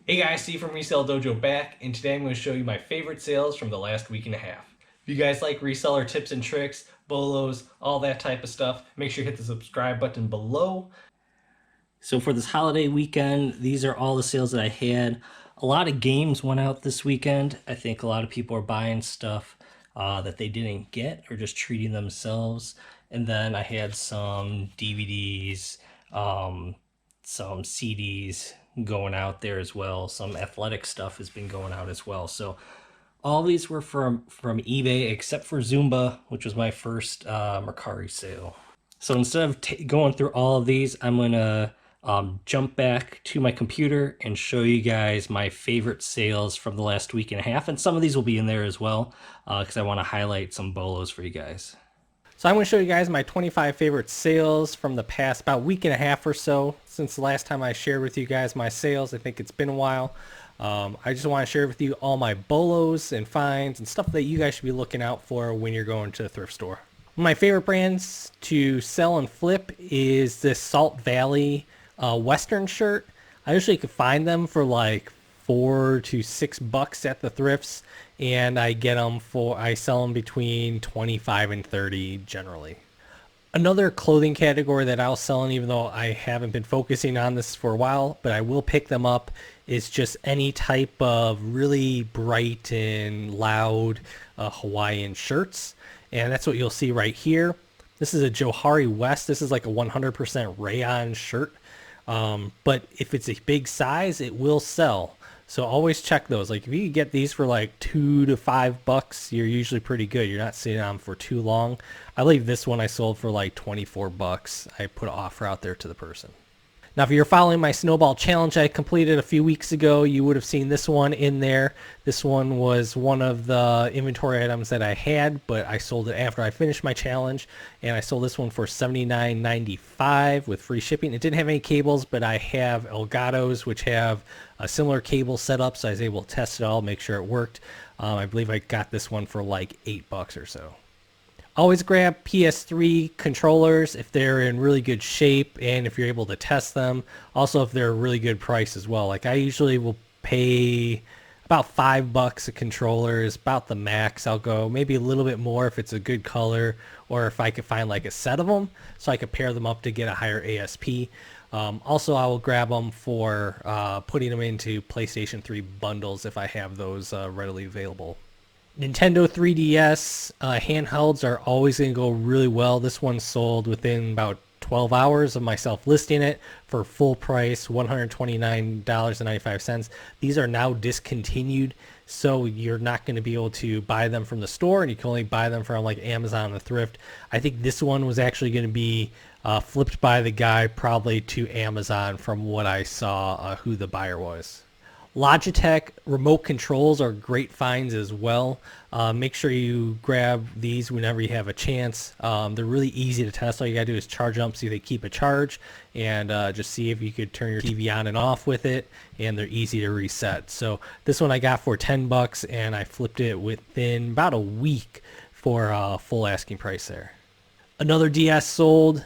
Hey guys, Steve from Resale Dojo back, and today I'm going to show you my favorite sales from the last week and a half. If you guys like reseller tips and tricks, bolos, all that type of stuff, make sure you hit the subscribe button below. So for this holiday weekend, these are all the sales that I had. A lot of games went out this weekend. I think a lot of people are buying stuff that they didn't get or just treating themselves. And then I had some DVDs, some CDs going out there as well. Some athletic stuff has been going out as well. So all these were from eBay except for Zumba, which was my first Mercari sale. So instead of going through all of these, I'm gonna jump back to my computer and show you guys my favorite sales from the last week and a half, and some of these will be in there as well because I want to highlight some bolos for you guys. So I'm going to show you guys my 25 favorite sales from the past about week and a half or so since the last time I shared with you guys my sales. I think it's been a while. I just want to share with you all my bolos and finds and stuff that you guys should be looking out for when you're going to the thrift store. My favorite brands to sell and flip is this Salt Valley Western shirt. I usually could find them for like $4 to $6 at the thrifts, and I sell them between 25 and 30 generally. Another clothing category that I'll sell, and even though I haven't been focusing on this for a while, but I will pick them up, is just any type of really bright and loud Hawaiian shirts. And that's what you'll see right here. This is a Johari West. This is like a 100% rayon shirt. But if it's a big size, it will sell. So always check those. Like if you get these for like $2 to $5, you're usually pretty good. You're not sitting on them for too long. I believe this one I sold for like $24. I put an offer out there to the person. Now, if you're following my snowball challenge I completed a few weeks ago, you would have seen this one in there. This one was one of the inventory items that I had, but I sold it after I finished my challenge, and I sold this one for $79.95 with free shipping. It didn't have any cables, but I have Elgato's, which have a similar cable setup, so I was able to test it all, make sure it worked. I believe I got this one for like $8 or so. Always grab PS3 controllers if they're in really good shape and if you're able to test them. Also, if they're a really good price as well. Like I usually will pay about $5 a controller is about the max. I'll go maybe a little bit more if it's a good color or if I could find like a set of them so I could pair them up to get a higher ASP. Also, I will grab them for putting them into PlayStation 3 bundles if I have those readily available. Nintendo 3DS handhelds are always going to go really well. This one sold within about 12 hours of myself listing it for full price, $129.95. These are now discontinued, so you're not going to be able to buy them from the store, and you can only buy them from like Amazon or Thrift. I think this one was actually going to be flipped by the guy probably to Amazon from what I saw who the buyer was. Logitech remote controls are great finds as well. Make sure you grab these whenever you have a chance. They're really easy to test. All you gotta do is charge them, see if they keep a charge, and just see if you could turn your TV on and off with it. And they're easy to reset. So this one I got for $10, and I flipped it within about a week for full asking price there. Another DS sold.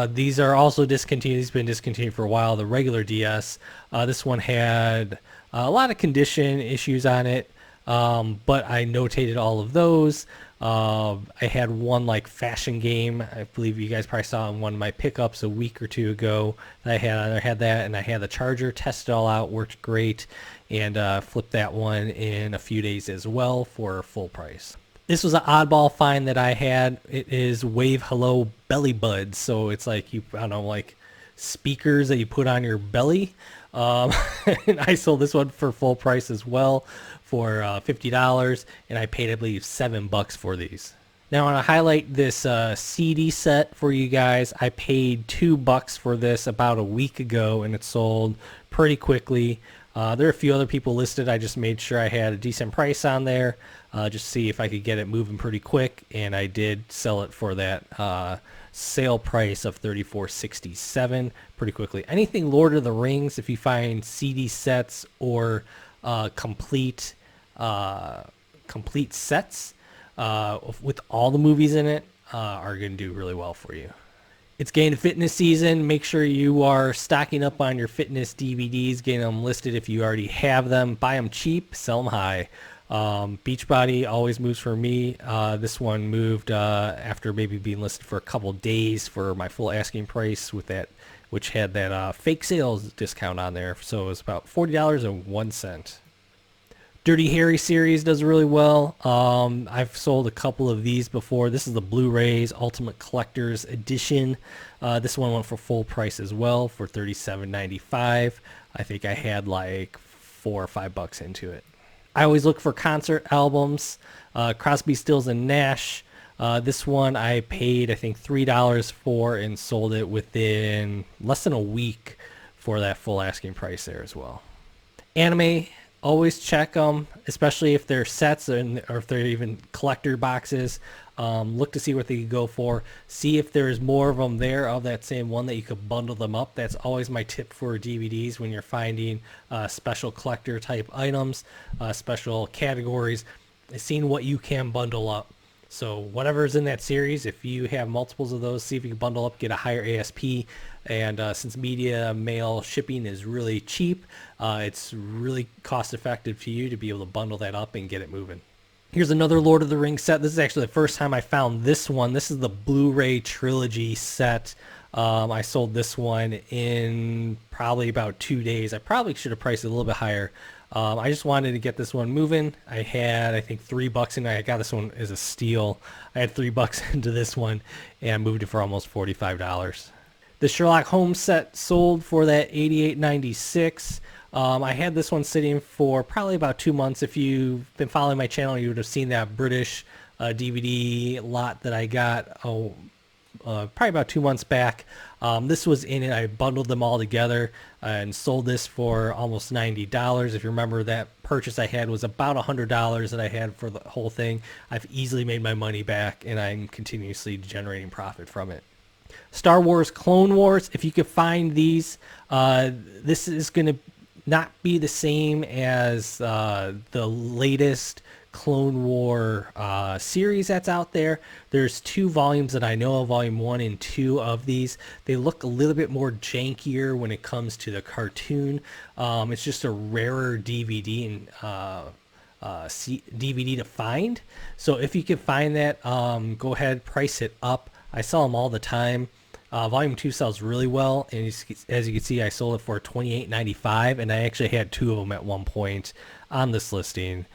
These are also discontinued. These have been discontinued for a while. The regular DS. This one had a lot of condition issues on it, but I notated all of those. I had one like fashion game. I believe you guys probably saw in one of my pickups a week or two ago that I had that, and I had the charger. Tested all out, worked great, and flipped that one in a few days as well for full price. This was an oddball find that I had. It is Wave Hello Belly Buds. So it's like I don't know, like speakers that you put on your belly. And I sold this one for full price as well for $50, and I paid I believe $7 for these. Now I want to highlight this CD set for you guys. I paid $2 for this about a week ago, and it sold pretty quickly. There are a few other people listed. I just made sure I had a decent price on there, just see if I could get it moving pretty quick, and I did sell it for that sale price of $34.67 pretty quickly. Anything Lord of the Rings, if you find CD sets or complete sets with all the movies in it, are going to do really well for you. It's getting fitness season. Make sure you are stocking up on your fitness DVDs, getting them listed if you already have them. Buy them cheap, sell them high. Beachbody always moves for me. This one moved after maybe being listed for a couple days for my full asking price with that, which had that fake sales discount on there. So it was about $40.01. Dirty Harry series does really well. I've sold a couple of these before. This is the Blu-rays Ultimate Collector's Edition. This one went for full price as well for $37.95. I think I had like $4 or $5 into it. I always look for concert albums. Crosby, Stills, and Nash. This one I paid, I think, $3 for and sold it within less than a week for that full asking price there as well. Anime, always check them, especially if they're sets or if they're even collector boxes. Look to see what they could go for. See if there's more of them there of that same one that you could bundle them up. That's always my tip for DVDs when you're finding special collector type items, special categories, is seeing what you can bundle up. So whatever's in that series, if you have multiples of those, see if you can bundle up, get a higher ASP. And since media mail shipping is really cheap, it's really cost effective to you to be able to bundle that up and get it moving. Here's another Lord of the Rings set. This is actually the first time I found this one. This is the Blu-ray trilogy set. I sold this one in probably about 2 days. I probably should have priced it a little bit higher. I just wanted to get this one moving. I had, I think, $3 in it. I got this one as a steal. I had $3 into this one and moved it for almost $45. The Sherlock Holmes set sold for that $88.96. I had this one sitting for probably about 2 months. If you've been following my channel, you would have seen that British DVD lot that I got probably about 2 months back. This was in it. I bundled them all together and sold this for almost $90. If you remember, that purchase I had was about $100 that I had for the whole thing. I've easily made my money back, and I'm continuously generating profit from it. Star Wars Clone Wars, if you could find these, this is going to not be the same as the latest Clone War series that's out there. There's 2 volumes that I know of, volume 1 and 2 of these. They look a little bit more jankier when it comes to the cartoon. It's just a rarer DVD and DVD to find. So if you can find that, go ahead, price it up. I sell them all the time. Volume 2 sells really well, and as you can see, I sold it for $28.95, and I actually had 2 of them at one point on this listing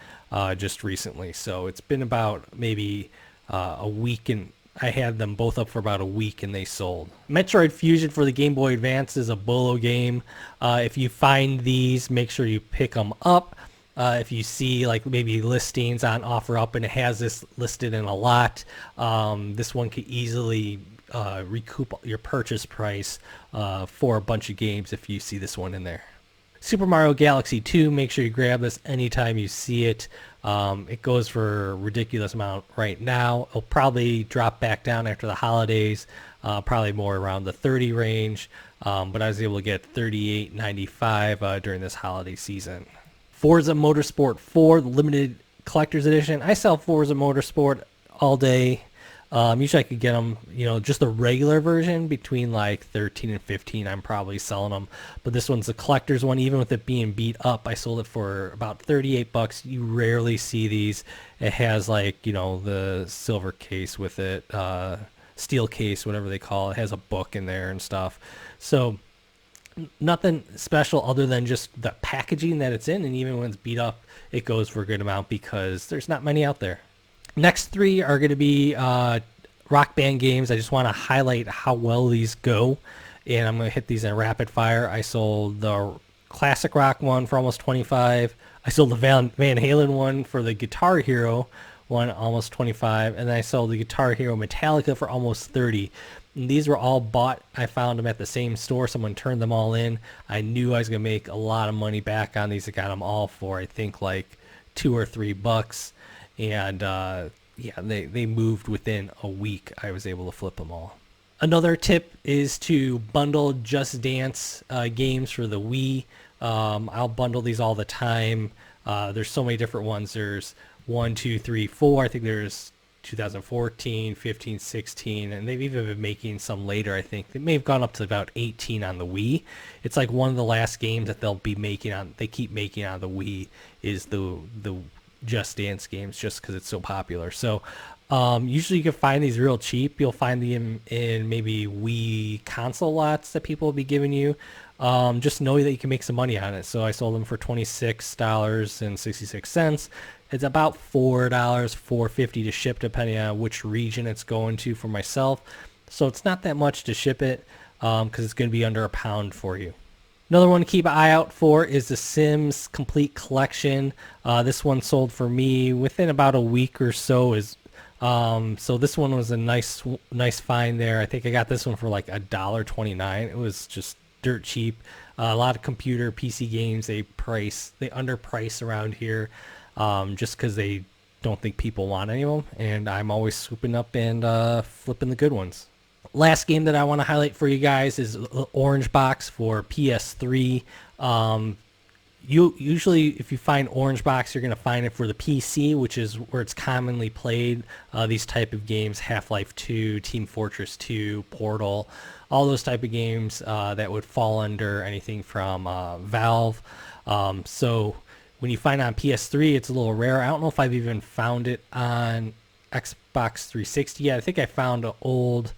just recently. So it's been about maybe a week, and I had them both up for about a week, and they sold. Metroid Fusion for the Game Boy Advance is a Bolo game. If you find these, make sure you pick them up. If you see like maybe listings on OfferUp and it has this listed in a lot, this one could easily recoup your purchase price for a bunch of games if you see this one in there. Super Mario Galaxy 2, make sure you grab this anytime you see it. It goes for a ridiculous amount right now. It'll probably drop back down after the holidays, probably more around the 30 range, but I was able to get $38.95 during this holiday season. Forza Motorsport 4, the limited collector's edition. I sell Forza Motorsport all day. Usually I could get them, just the regular version between like 13 and 15. I'm probably selling them, but this one's the collector's one. Even with it being beat up, I sold it for about $38. You rarely see these. It has like, the silver case with it, steel case, whatever they call it. It has a book in there and stuff. So nothing special other than just the packaging that it's in, and even when it's beat up, it goes for a good amount because there's not many out there. Next 3 are going to be Rock Band games. I just want to highlight how well these go, and I'm going to hit these in rapid fire. I sold the classic rock one for almost $25. I sold the Van Halen one for the Guitar Hero one almost $25, and then I sold the Guitar Hero Metallica for almost $30. And these were all bought. I found them at the same store. Someone turned them all in. I knew I was going to make a lot of money back on these. I got them all for, I think, like $2 or $3. And they moved within a week. I was able to flip them all. Another tip is to bundle Just Dance games for the Wii. I'll bundle these all the time. There's so many different ones. There's 1, 2, 3, 4. I think there's 2014, 15, 16, and they've even been making some later. I think they may have gone up to about 18 on the Wii. It's like one of the last games that they'll be making on. They keep making on the Wii is the Just Dance games, just because it's so popular. So usually you can find these real cheap. You'll find them in maybe Wii console lots that people will be giving you. Just know that you can make some money on it. So I sold them for $26.66. It's about $4, $4.50 to ship, depending on which region it's going to for myself. So it's not that much to ship it, because it's going to be under £1 for you. Another one to keep an eye out for is the Sims Complete Collection. This one sold for me within about a week or so. So this one was a nice find there. I think I got this one for like $1.29. It was just dirt cheap. A lot of computer PC games they underprice around here, just because they don't think people want any of them, and I'm always swooping up and flipping the good ones. Last game that I want to highlight for you guys is Orange Box for PS3. Usually if you find Orange Box, you're going to find it for the PC, which is where it's commonly played. These type of games, Half-Life 2, Team Fortress 2, Portal, all those type of games that would fall under anything from Valve. So when you find it on PS3, it's a little rare. I don't know if I've even found it on Xbox 360 yet. I think I found an old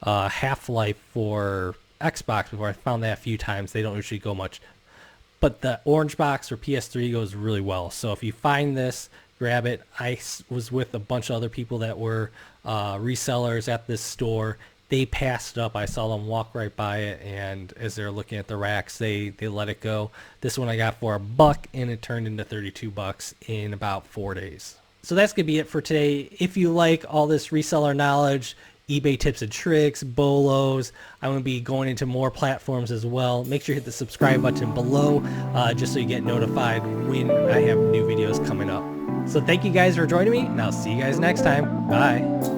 Half-Life for Xbox before. I found that a few times. They don't usually go much. But the Orange Box for PS3 goes really well. So if you find this, grab it. I was with a bunch of other people that were resellers at this store. They passed it up. I saw them walk right by it, and as they're looking at the racks, they let it go. This one I got for $1, and it turned into $32 in about 4 days. So that's gonna be it for today. If you like all this reseller knowledge, eBay tips and tricks, bolos, I'm going to be going into more platforms as well. Make sure you hit the subscribe button below, just so you get notified when I have new videos coming up. So thank you guys for joining me, and I'll see you guys next time. Bye.